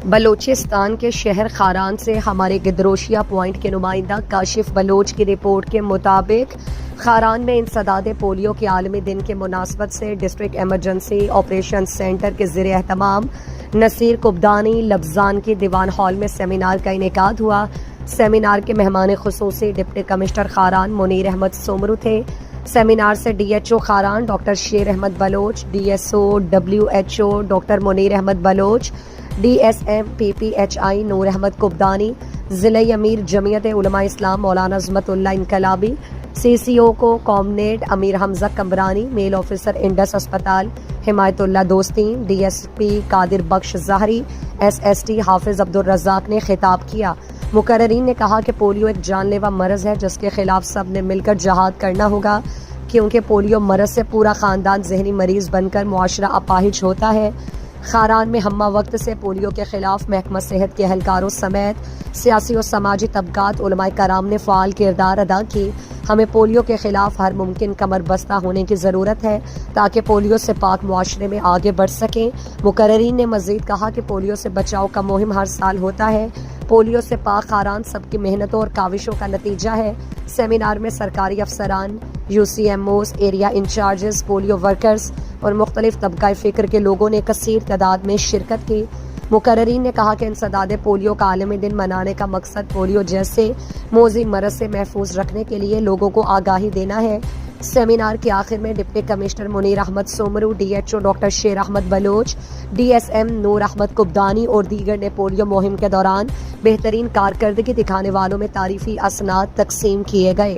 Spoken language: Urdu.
بلوچستان کے شہر خاران سے ہمارے گدروشیا پوائنٹ کے نمائندہ کاشف بلوچ کی رپورٹ کے مطابق خاران میں انسداد پولیو کے عالمی دن کے مناسبت سے ڈسٹرکٹ ایمرجنسی آپریشن سینٹر کے زیر اہتمام نصیر قبدانی لفظان کی دیوان ہال میں سیمینار کا انعقاد ہوا۔ سیمینار کے مہمان خصوصی ڈپٹی کمشنر خاران منیر احمد سومرو تھے۔ سیمینار سے D H O Kharan doctor Sher Ahmed Baloch, D S O WHO doctor Munir Ahmed Baloch, D S M PPHI Noor Ahmed Qabdani, ضلعی امیر جمعیت علماء اسلام مولانا عظمت اللہ انقلابی، CCO کو کومنیٹ امیر حمزہ کمبرانی، میل آفیسر انڈس اسپتال حمایت اللہ دوستین، DSP قادر بخش ظاہری، SST حافظ عبدالرزاق نے خطاب کیا۔ مقررین نے کہا کہ پولیو ایک جان لیوا مرض ہے جس کے خلاف سب نے مل کر جہاد کرنا ہوگا، کیونکہ پولیو مرض سے پورا خاندان ذہنی مریض بن کر معاشرہ اپاہج ہوتا ہے۔ خاران میں ہمہ وقت سے پولیو کے خلاف محکمہ صحت کے اہلکاروں سمیت سیاسی و سماجی طبقات علماء کرام نے فعال کردار ادا کی۔ ہمیں پولیو کے خلاف ہر ممکن کمر بستہ ہونے کی ضرورت ہے تاکہ پولیو سے پاک معاشرے میں آگے بڑھ سکیں۔ مقررین نے مزید کہا کہ پولیو سے بچاؤ کا مہم ہر سال ہوتا ہے۔ پولیو سے پاک خاران سب کی محنتوں اور کاوشوں کا نتیجہ ہے۔ سیمینار میں سرکاری افسران، UCMOs، area in-charges, polio workers اور مختلف طبقہ فکر کے لوگوں نے کثیر تعداد میں شرکت کی۔ مقررین نے کہا کہ انسداد پولیو کا عالمی دن منانے کا مقصد پولیو جیسے موذی مرض سے محفوظ رکھنے کے لیے لوگوں کو آگاہی دینا ہے۔ سیمینار کے آخر میں deputy commissioner Munir Ahmed Soomro, DHO doctor Sher Ahmed Baloch, DSM نور احمد قبدانی اور دیگر نے پولیو مہم کے دوران بہترین کارکردگی دکھانے والوں میں تعریفی اسناد تقسیم کیے گئے۔